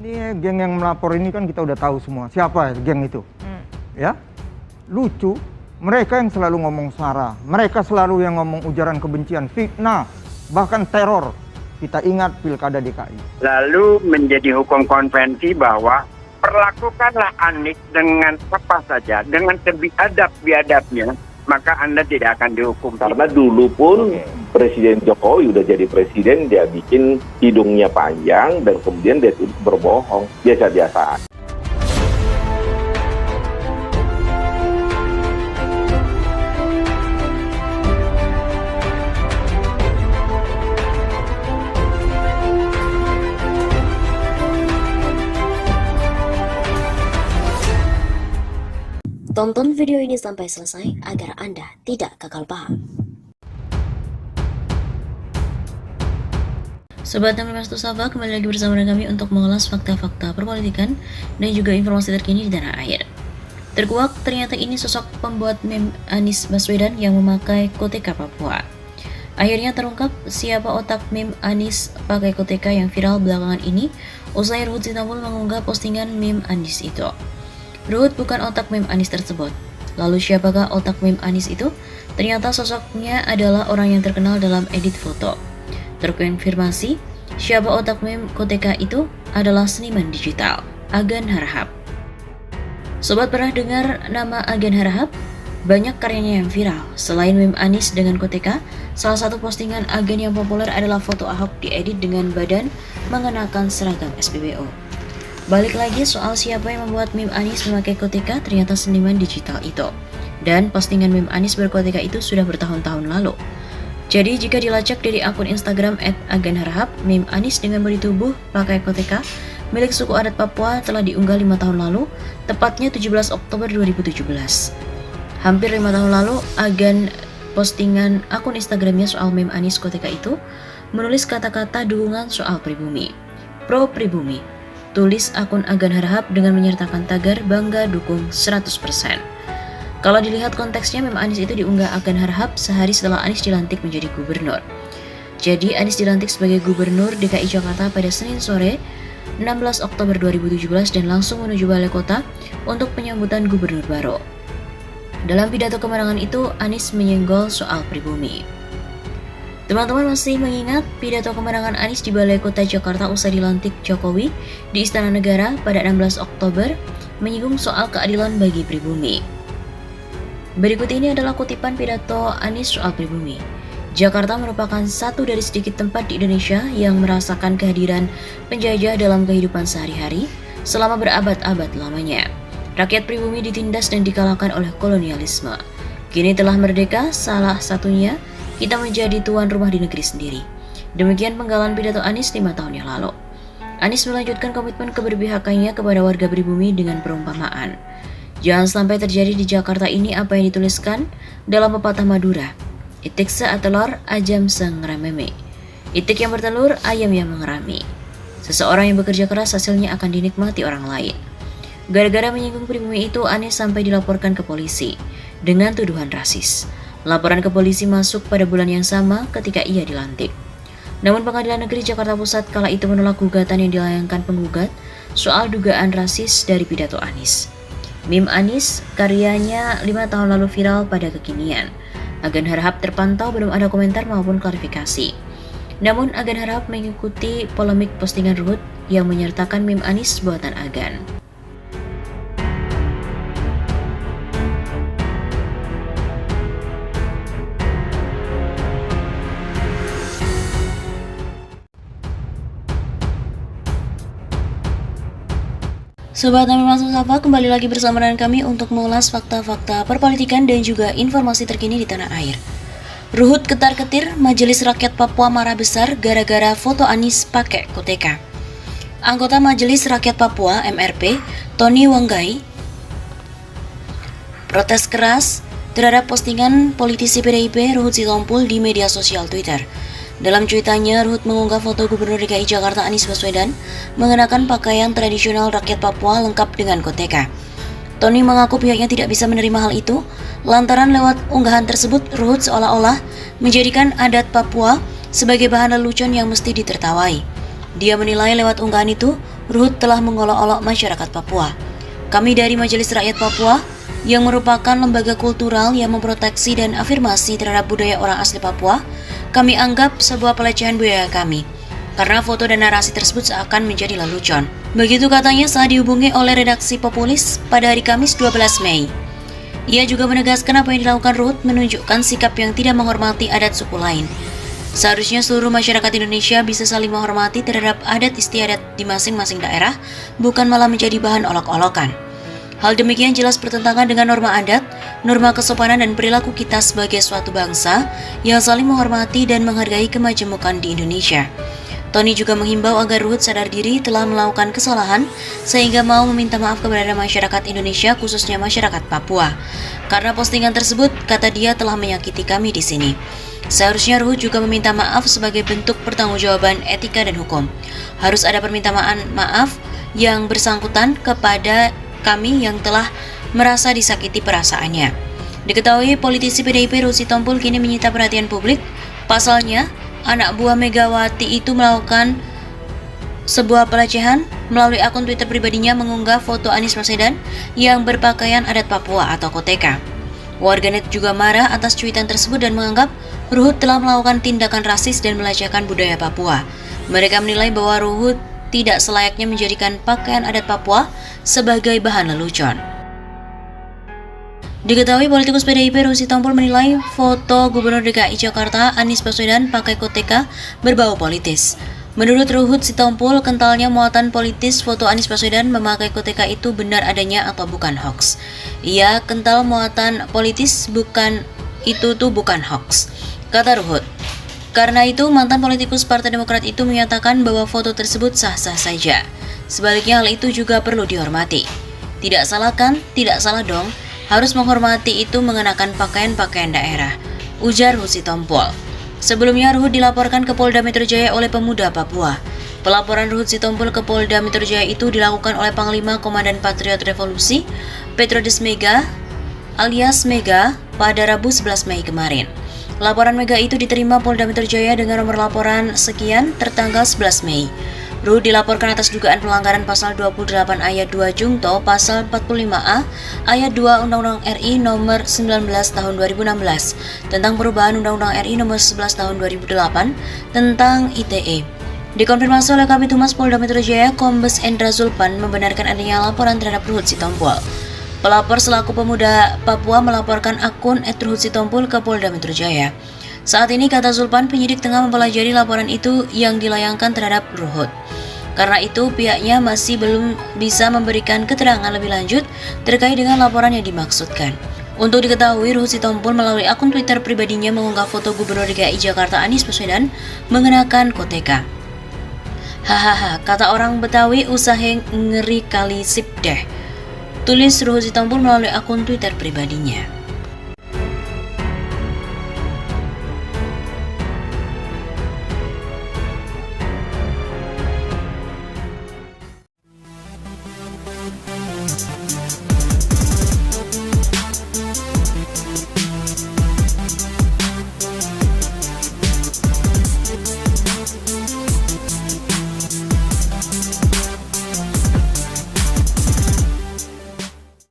Ini geng yang melapor ini kan kita udah tahu semua siapa geng itu. Ya, lucu. Mereka yang selalu ngomong sara, mereka selalu yang ngomong ujaran kebencian, fitnah, bahkan teror. Kita ingat pilkada DKI. Lalu menjadi hukum konvensi bahwa perlakukanlah Anies dengan apa saja, dengan sebiadab biadabnya, maka Anda tidak akan dihukum. Karena dulu pun Presiden Jokowi udah jadi presiden, dia bikin hidungnya panjang dan kemudian dia berbohong, biasa-biasa. Tonton video ini sampai selesai agar Anda tidak gagal paham. Sobat Namri Saba, kembali lagi bersama dengan kami untuk mengulas fakta-fakta perpolitikan dan juga informasi terkini di tanah air. Terkuak, ternyata ini sosok pembuat meme Anies Baswedan yang memakai koteka Papua. Akhirnya terungkap siapa otak meme Anies pakai koteka yang viral belakangan ini usai Ruhut Sitompul mengunggah postingan meme Anies itu. Ruhut bukan otak meme Anies tersebut. Lalu siapakah otak meme Anies itu? Ternyata sosoknya adalah orang yang terkenal dalam edit foto. Terkonfirmasi, siapa otak meme koteka itu adalah seniman digital, Agan Harahap. Sobat pernah dengar nama Agan Harahap? Banyak karyanya yang viral. Selain meme Anies dengan koteka, salah satu postingan Agan yang populer adalah foto Ahok diedit dengan badan mengenakan seragam SPBO. Balik lagi soal siapa yang membuat meme Anies memakai koteka, ternyata seniman digital itu. Dan postingan meme Anies berkoteka itu sudah bertahun-tahun lalu. Jadi jika dilacak dari akun Instagram @aganharahap, meme Anies dengan body tubuh pakai koteka milik suku adat Papua telah diunggah 5 tahun lalu, tepatnya 17 Oktober 2017. Hampir 5 tahun lalu, Agan postingan akun Instagramnya soal meme Anies koteka itu menulis kata-kata dukungan soal pribumi. Pro pribumi. Tulis akun Agan Harahap dengan menyertakan tagar bangga dukung 100%. Kalau dilihat konteksnya, meme Anies itu diunggah Agan Harahap sehari setelah Anies dilantik menjadi gubernur. Jadi Anies dilantik sebagai gubernur DKI Jakarta pada Senin sore 16 Oktober 2017 dan langsung menuju balai kota untuk penyambutan gubernur baru. Dalam pidato kemenangan itu, Anies menyenggol soal pribumi. Teman-teman masih mengingat pidato kemenangan Anies di Balai Kota Jakarta usai dilantik Jokowi di Istana Negara pada 16 Oktober menyinggung soal keadilan bagi pribumi. Berikut ini adalah kutipan pidato Anies soal pribumi. Jakarta merupakan satu dari sedikit tempat di Indonesia yang merasakan kehadiran penjajah dalam kehidupan sehari-hari selama berabad-abad lamanya. Rakyat pribumi ditindas dan dikalahkan oleh kolonialisme. Kini telah merdeka, salah satunya kita menjadi tuan rumah di negeri sendiri. Demikian penggalan pidato Anies 5 tahun yang lalu. Anies melanjutkan komitmen keberpihakannya kepada warga pribumi dengan perumpamaan. Jangan sampai terjadi di Jakarta ini apa yang dituliskan dalam pepatah Madura. Itik seatelor ajam sengrameme. Itik yang bertelur, ayam yang mengerami. Seseorang yang bekerja keras hasilnya akan dinikmati orang lain. Gara-gara menyinggung pribumi itu, Anies sampai dilaporkan ke polisi dengan tuduhan rasis. Laporan ke polisi masuk pada bulan yang sama ketika ia dilantik. Namun Pengadilan Negeri Jakarta Pusat kala itu menolak gugatan yang dilayangkan penggugat soal dugaan rasis dari pidato Anies. Meme Anies karyanya 5 tahun lalu viral pada kekinian. Agan Harahap terpantau belum ada komentar maupun klarifikasi. Namun Agan Harahap mengikuti polemik postingan Ruhut yang menyertakan meme Anies buatan Agan. Sobat Namri Saba, kembali lagi bersama dengan kami untuk mengulas fakta-fakta perpolitikan dan juga informasi terkini di tanah air. Ruhut ketar-ketir, Majelis Rakyat Papua marah besar gara-gara foto Anies pakai koteka. Anggota Majelis Rakyat Papua (MRP), Tony Wanggai, protes keras terhadap postingan politisi PDIP Ruhut Sitompul di media sosial Twitter. Dalam cuitannya, Ruhut mengunggah foto Gubernur DKI Jakarta Anies Baswedan mengenakan pakaian tradisional rakyat Papua lengkap dengan koteka. Tony mengaku pihaknya tidak bisa menerima hal itu, lantaran lewat unggahan tersebut Ruhut seolah-olah menjadikan adat Papua sebagai bahan lelucon yang mesti ditertawai. Dia menilai lewat unggahan itu, Ruhut telah mengolok-olok masyarakat Papua. Kami dari Majelis Rakyat Papua, yang merupakan lembaga kultural yang memproteksi dan afirmasi terhadap budaya orang asli Papua, kami anggap sebuah pelecehan budaya kami, karena foto dan narasi tersebut seakan menjadi lelucon. Begitu katanya saat dihubungi oleh redaksi Populis pada hari Kamis 12 Mei. Ia juga menegaskan apa yang dilakukan Ruhut menunjukkan sikap yang tidak menghormati adat suku lain. Seharusnya seluruh masyarakat Indonesia bisa saling menghormati terhadap adat istiadat di masing-masing daerah, bukan malah menjadi bahan olok-olokan. Hal demikian jelas bertentangan dengan norma adat, norma kesopanan dan perilaku kita sebagai suatu bangsa yang saling menghormati dan menghargai kemajemukan di Indonesia. Tony juga menghimbau agar Ruhut sadar diri telah melakukan kesalahan sehingga mau meminta maaf kepada masyarakat Indonesia, khususnya masyarakat Papua. Karena postingan tersebut, kata dia, telah menyakiti kami di sini. Seharusnya Ruhut juga meminta maaf sebagai bentuk pertanggungjawaban etika dan hukum. Harus ada permintaan maaf yang bersangkutan kepada kami yang telah merasa disakiti perasaannya. Diketahui politisi PDIP Ruhut Sitompul kini menyita perhatian publik. Pasalnya, anak buah Megawati itu melakukan sebuah pelecehan melalui akun Twitter pribadinya mengunggah foto Anies Baswedan yang berpakaian adat Papua atau koteka. Warganet juga marah atas cuitan tersebut dan menganggap Ruhut telah melakukan tindakan rasis dan melecehkan budaya Papua. Mereka menilai bahwa Ruhut tidak selayaknya menjadikan pakaian adat Papua sebagai bahan lelucon. Diketahui politikus PDIP Ruhut Sitompul menilai foto Gubernur DKI Jakarta Anies Baswedan pakai koteka berbau politis. Menurut Ruhut Sitompul, kentalnya muatan politis foto Anies Baswedan memakai koteka itu benar adanya atau bukan hoax. Ia kental muatan politis bukan hoax, kata Ruhut. Karena itu, mantan politikus Partai Demokrat itu menyatakan bahwa foto tersebut sah-sah saja. Sebaliknya hal itu juga perlu dihormati. Tidak salah kan? Tidak salah dong. Harus menghormati itu mengenakan pakaian-pakaian daerah, ujar Ruhut Sitompul. Sebelumnya Ruhut dilaporkan ke Polda Metro Jaya oleh pemuda Papua. Pelaporan Ruhut Sitompul ke Polda Metro Jaya itu dilakukan oleh Panglima Komandan Patriot Revolusi, Petrodes Mega alias Mega pada Rabu 11 Mei kemarin. Laporan Mega itu diterima Polda Metro Jaya dengan nomor laporan sekian tertanggal 11 Mei. Ruhut dilaporkan atas dugaan pelanggaran pasal 28 ayat 2 Jungto, pasal 45A ayat 2 Undang-Undang RI nomor 19 tahun 2016 tentang perubahan Undang-Undang RI nomor 11 tahun 2008 tentang ITE. Dikonfirmasi oleh Kabid Humas Polda Metro Jaya, Kombes Endra Zulpan membenarkan adanya laporan terhadap Ruhut Sitompul. Pelapor selaku pemuda Papua melaporkan akun @ruhutsitompul ke Polda Metro Jaya. Saat ini, kata Zulpan, penyidik tengah mempelajari laporan itu yang dilayangkan terhadap Ruhut. Karena itu, pihaknya masih belum bisa memberikan keterangan lebih lanjut terkait dengan laporan yang dimaksudkan. Untuk diketahui, Ruhut Sitompul melalui akun Twitter pribadinya mengunggah foto Gubernur DKI Jakarta Anies Baswedan mengenakan koteka. Hahaha, kata orang Betawi, usahe ngeri kali sip deh, tulis Ruhut Sitompul melalui akun Twitter pribadinya.